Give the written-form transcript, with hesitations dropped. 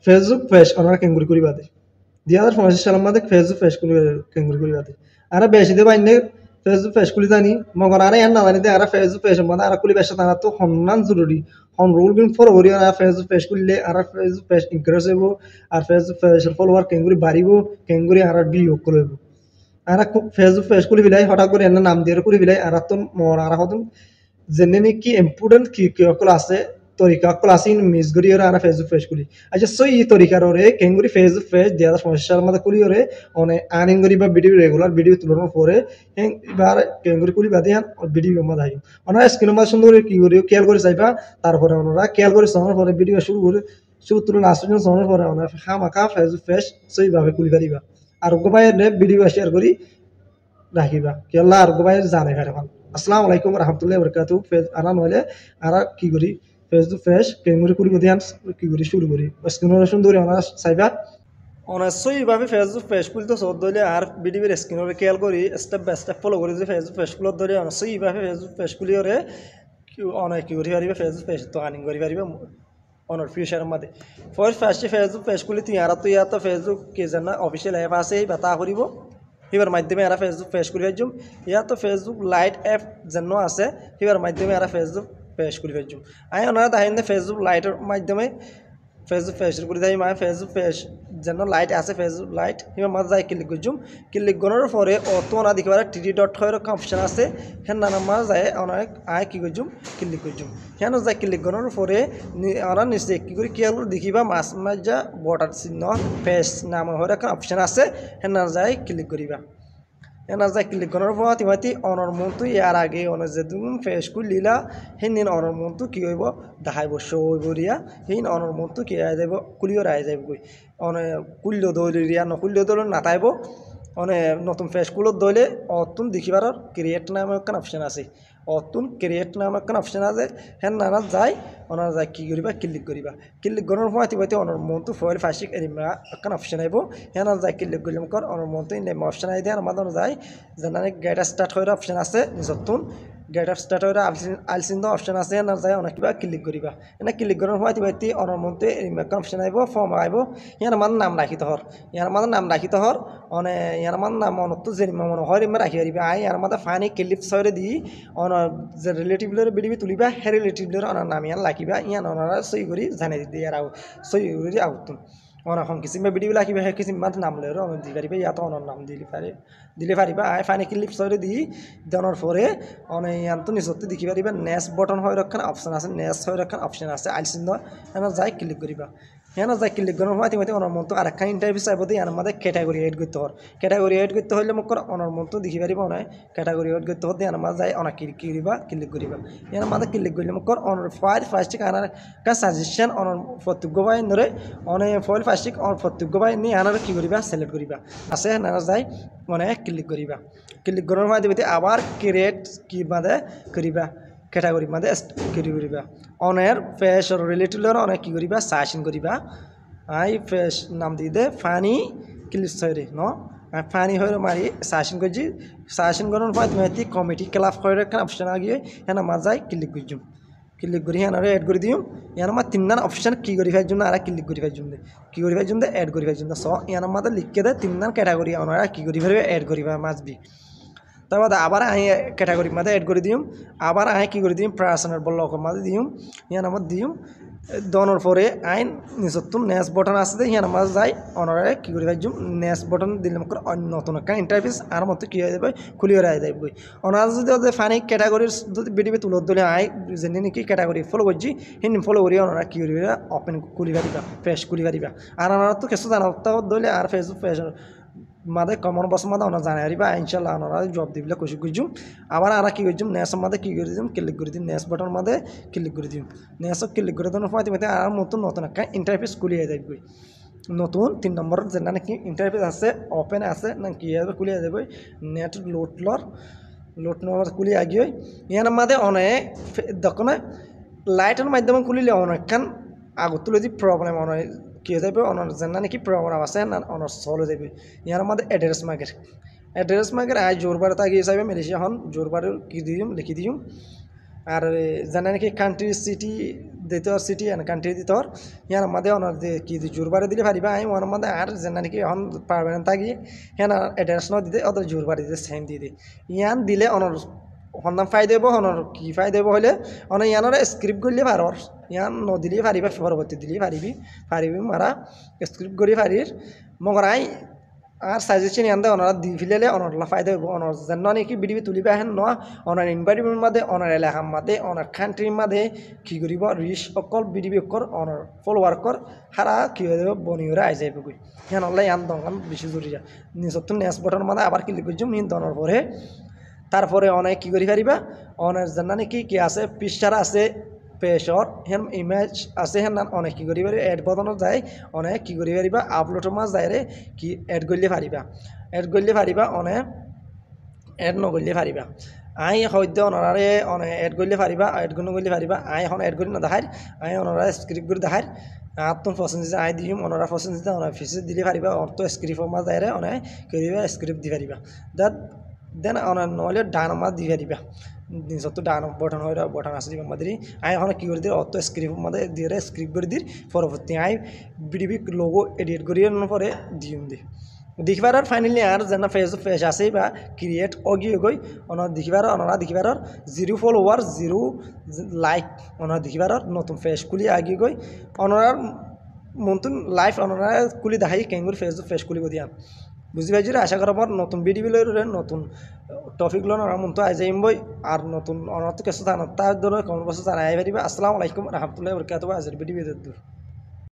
Facebook page ওনারা কেঙ্গুরি করি বাদে 2025 সালের মধ্যে ফেসবুক পেজ কেঙ্গুরি করি বাদে আর বেশি দে বাইনে ফেসবুক পেজ খুলি জানি মগর আর না জানি দে আর ফেসবুক পেজ মধ্যে আর খুলি বেশ তারা তো হন্নান জরুরি হন রুল বিন ফলো করি আর ফেসবুক পেজ খুললে আর ফেসবুক পেজ ইনক্রিজ হইব আর ফেসবুক পেজের ফলোয়ার কেঙ্গুরি বাড়িব কেঙ্গুরি আর ভিউ করব আর ফেসবুক পেজ খুলি বিলাই হঠাৎ করে এনে নাম দিয়ে খুলি বিলাই আর তো মর আর হতন যেনে কি ইম্পর্টেন্ট কি কি অকল আছে তরিকা অকল আছে মিস করি আর ফেসবুক পেজ খুলি আচ্ছা সো এই তরিকার ওরে কেঙ্গুরি ফেসবুক পেজ 2025 সালের মধ্যে খুলি ওরে অনে আর্নিং করি বা ভিডিও রেগুলার ভিডিও তুলনোর পরে এবার কেঙ্গুরি খুলি বাদে ভিডিও মধ্যে আইম ওনারা স্ক্রিনের মধ্যে সুন্দর কি করি খেয়াল করে চাইবা তারপরে ওনারা খেয়াল করে শোনার পরে ভিডিও শুরু তুলে লাস্ট পর্যন্ত শোনার পরে ওনারা খামাখা ফেসবুক পেজ সেইভাবে খুলি পারিবা আর গোপায়ের ভিডিও শেয়ার করি রাখিবা কি আল্লাহ আর গোপায়ের জানে ফেরে ভাল আসসালামু আলাইকুম রহমতুল্লাহ বরকাতু আনা নইলে আর কি করি ফেসবুক পেজ কেঙ্গুরি করি ধ্যান কি করি শুরু করি স্ক্রিনের সুন্দরী ওনারা চাইবা অনার্সইভাবে ফেসবুক পেজ খুলতে চোদ্দ দিলে আর ভিডিওর স্ক্রিনের খেয়াল করি স্টেপ বাই স্টেপ ফলো করি যে ফেসবুক পেজ খুলত ধরে অনার্সইভাবে ফেসবুক পেজ খুলি ওরে অনেক কি করি পারিবে ফেসবুক পেজ তো আর্নিং করি পারিবে অনার ফিউচারের মধ্যে ফার্স্টে ফেসবুক পেজ খুলি তুই আর তো ইয়ার তো ফেসবুক কে জানা অফিসিয়াল অ্যাপ আছে বা তা করিব এবার মাধ্যমে আর ফেসবুক পেজ খুলি পাইছুম ইয়ার তো ফেসবুক লাইট অ্যাপ যেন আছে এবার মাধ্যমে আর ফেসবুক পেজ খুলি পাইছুম আমি ওনারা তাহিনে ফেসবুক লাইটের মাধ্যমে ফেসবুক পেজ করে দেয় মানে ফেসবুক পেজ যেন লাইট আছে ফেসবুক লাইট এবার মাঝে যাই ক্লিক করছুম ক্লিক করার পরে অত না দেখি পারে টিডি ডট এরকম অপশন আছে হ্যাঁ নানা মাঝে যায় অনেক আয় কী করছুম ক্লিক করছুম হ্যাঁ যাই ক্লিক করার পরে আমরা নিচে কী করি খেয়াল করে দেখিবা মাছ মাছ যা বর্ডার চিহ্ন পেজ নাম এরকম অপশন আছে হ্যাঁ না যাই ক্লিক করিবা এনা যাই ক্লিক করার পর তিমাতি অনর মনটো ইয়ার আগে অনে যে তুমি ফেস খুলিলা হেন অনর মনটো কি হইব দেখাইব শো হইব রিয়া হেন অনর মনটো কি আই যাব কুলিও রাই যাব কই অনে কুলিও দইলে রিয়া নকুলিও দইলে নাতাইব অনে নতুন ফেস কুলো দইলে অতুন দেখিবার ক্রিয়েট নামে একটা অপশন আছে অতুন ক্রিয়েট নামে একটা অপশন আছে হেন নানা যায় ওনার যায় কী করিবা ক্লিক করিবা ক্লিক করার পর তিবাইতে অনর মনটো ফয়েল ফাঁসিক এরিমা একটা অপশন আইব হেন যায় ক্লিক করলাম কর অনর মনটো নেম অপশন আই দেয় আমাদের যায় যেন গেট স্টার্ট হয়ে অপশন আছে নিজতুন গেট স্টার্ট হয়ে আইলসিন অপশন আছে না যায় অনেক কিবা ক্লিক করিবা এনে ক্লিক করার পর তিবাইতে অনর মনটো এরিমা একটা অপশন আইব ফর্ম আইব ইয়ার মান নাম রাখি তহর ইয়ার মান নাম রাখি তহর অনে ইয়ার মান নাম অনত যে মনে হয় রিমা রাখি পারিবা আই ইয়ার মধ্যে ফানি ক্লিপ সরে দি অন যে রিলেটিভলের ভিডিও তুলিবা হে রিলেটিভলের অনার নাম ইয়ান লাখিবা ইয়ান ওনারা সই করি জানাই দিতে ইয়ার সই করি আউতুন অনাখন কিসিমা ভিডিও লাখিবা হে কিসিমা নাম লের অন দি পারিবা ইয়াত অনার নাম দিলে পারিবা আই ফানি ক্লিপ সরে দি দেওয়ার পরে অনে ইয়ান তো নিজতে দেখি পারিবা নেক্সট বটন হয় রক্ষণ অপশন আছে নেক্সট হয় রক্ষণ অপশন আছে আইলসিন এনা যাই ক্লিক করিবা হ্যাঁ যাই ক্লিক করার সময় তুমি অনার মতো আর একটা ইন্টারভিউ চাইব দিয়ে আমাদের ক্যাটাগরি এড করতে হর ক্যাটাগরি এড করতে হলে মোক অনার মতো দেখি পারিব না ক্যাটাগরি এড করতে হতে আমার যাই অনেক ক্লিক করিবা এর আমাদের ক্লিক করলে মোক অনার ফার্স্ট আনার কা সাজেশন অনার প্রত্যেক বাই ধরে অনেক ফয়েল ফার্স্ট অনার প্রত্যেক বাই নিয়ে আনার কী করিবা সিলেক্ট করিবা আছে না যাই মানে ক্লিক করিবা ক্লিক করার সময় দিবে আবার ক্রিয়েট কি বাদে করিবা ক্যাটাগরি মধ্যে করিবা অনের ফেস রিলেটিভর অনেক কী করিবা সার্চিং করিবা আই ফেস নাম দিয়ে দে ফানি ক্লিক সরে ন ফানি হয়ে মারি সার্চিং করছি সার্চিং করার পর তুমি কমিটি ক্লাব হয়ে একটা অপশন আগিয়ে হ্যাঁ আমার যাই ক্লিক করছুম ক্লিক করি হ্যাঁ এড করে দিম ইয়ার আমার তিনজন অপশন কী করি ফের জন্য আর ক্লিক করি ফের জন্য কী করি ফের জন্য এড করি ফের জন্য স ইয়ার আমাদের লিখকে দেয় তিনজন ক্যাটাগরি ওনারা কী করি ফেরবে এড করিবা মাসবি তারপর আবার আই ক্যাটাগরি মধ্যে এড করে দিম আবার আই কী করে দিম পার্সনের ব্লকের মধ্যে দিম ইয়ার আমার দিম দনের পরে আইন নিজতুন নেক্সট বটন আছে ইয়ার মাঝে যাই অনারে কী করে ভাইজুম নেক্সট বটন দিলে নতুন একটা ইন্টারফেস আর মতো কী হয়ে যাবে খুলিয়ে রায় যাবে ওনার যদি ফানি ক্যাটাগরির যদি ভিডিও তুলত দিলে আই যেন নাকি ক্যাটাগরি ফলো করছি হিন্দি ফলো করি ওনারা কী করিবা ওপেন খুলি পারিবা ফ্রেশ খুলি পারিবা আর ওনারা তো কিছু জানা দিলে আর ফেসবুক ফ্রেশ মাদে কমন বস মাদে ওনা জানাই পারিবা ইনশাল্লাহ ওনারা জব দিবলে খুশি করছুম আবার আর কী করছুম নেক্সট মাদে কী করে দিম ক্লিক করে দিম নেক্সট বটন মাদে ক্লিক করে দিম নেক্সট ক্লিক করে দেওয়ার পর তুমি আর নতুন একটা ইন্টারফেস খুলিয়ে যাবে নতুন 3 নম্বর যেটা নাকি ইন্টারফেস আছে ওপেন আছে না কি খুলিয়ে যাবে নেট লোড নেওয়ার খুলিয়ে আগিয়ে ইয়ার মাদে অনেক দেখুন লাইটের মাধ্যমে খুলিলে অনেকখান আগত তুলে দি প্রবলেম অনেক কী হয়ে যাবে অনার যেনা নাকি প্রোগ্রাম আছে না অনার সল হয়ে যাবে ইয়ার মধ্যে অ্যাড্রেস মার্কের আয় জোরবার তাগিয়ে যাবে মেলেছিয়া হন জোরবার কী দিম লিখি দিম আর জানা নাকি কান্ট্রি সিটি দিতে সিটি এন্ড কান্ট্রি দিতে ইয়ার মধ্যে অনার কি জোর বাড়ি দিলে পারিবা আমি ওনার মধ্যে আর জানা নাকি এখন পারমানেন্ট থাকি হ্যাঁ অ্যাড্রেস ন দিতে অত জোর বাড়ি দিতে সেম দিয়ে দিই ইয়ান দিলে অনর হন্দাম ফাই দেব অনর কি ফাই দেব হলে অনেক ইয়ানোর স্ক্রিপ্ট করলে পারর ইয়ান নদিলে পারিবা পরবর্তী দিলে পারিবি মারা স্ক্রিপ্ট করি পারির মগর আই আর সাজেশন ইয়ান্দে ওনারা দি ফেলে অনরলা ফায়দা হইব অনর যেন নাকি ভিডিও তুলিবা হেন ন অনার এনভাইরনমেন্ট মাঝে অনার এলাকার মাঝে অনার কান্ট্রির মাঝে কি করিব রিচ অকল ভিডিও অকর অনার ফলোয়ার কর হারা কি হয়ে যাব বনিওরা আই যাইব গই হেন অনলাই ইয়ান দঙ্গান বেশি জরুরি নিজত নেক্সট বটন মাঝে আবার ক্লিক করছুম নিন দনের পরে তারপরে অনেক কি করি পারিবা অনেক জানা নাকি কি আছে পিকচার আছে পেশর হেন ইমেজ আছে হেন অনেক কি করি পারি এড বদনত যায় অনেক কি করি পারিবা আপলোডের মাঝ যায়রে কি এড করলে পারিবা অনেক এড নগরলে পারিবা আই হয়তো অনারে অনেক এড করলে পারিবা এড করলে পারিবা আই এখন এড করি না দেখাই আই অনারা স্ক্রিপ্ট করে দেখাই আত্ম পছন্দ আই দিম অনারা পছন্দ অনার ফিসে দিলে পারিবা অর্থ স্ক্রিপ্টের মাঝ যায়রে অনেক করিবা স্ক্রিপ্ট দি পারিবা দ্যাট দেন অনার নহলে ডান মাছ দি পারিবা যত ডান বটন হয় বটন আছে দিব মাদি আই এখন কি করে দিই অত স্ক্রিপ্ট মধ্যে দিয়ে স্ক্রিপ্ট করে দিই পরবর্তী আই বিডিবি লোগো এডিট করিয়ে পরে দিম দি দেখিবার ফাইনালি আর যেন ফেস আছে বা ক্রিয়েট অগিয়ে গই অনার দেখিবার 0 ফলোয়ার 0 লাইক অনার দেখিবার নতুন ফেস খুলি আগিয়ে গই অনার নতুন লাইফ অনারা খুলি দেখাই কেঙ্গুর ফেস খুলিব দিয়া বুঝি পাইছি আশা করা পর নতুন ভিডিও নতুন টপিক লো মনতো আই যাইম বই আর নতুন অনত কিছু জানা তার ধরে কমেন্ট বক্সে জানাই পারিবা আসসালামু আলাইকুম রহমতুল্লাহি ওয়া বারাকাতুহু আজের ভিডিও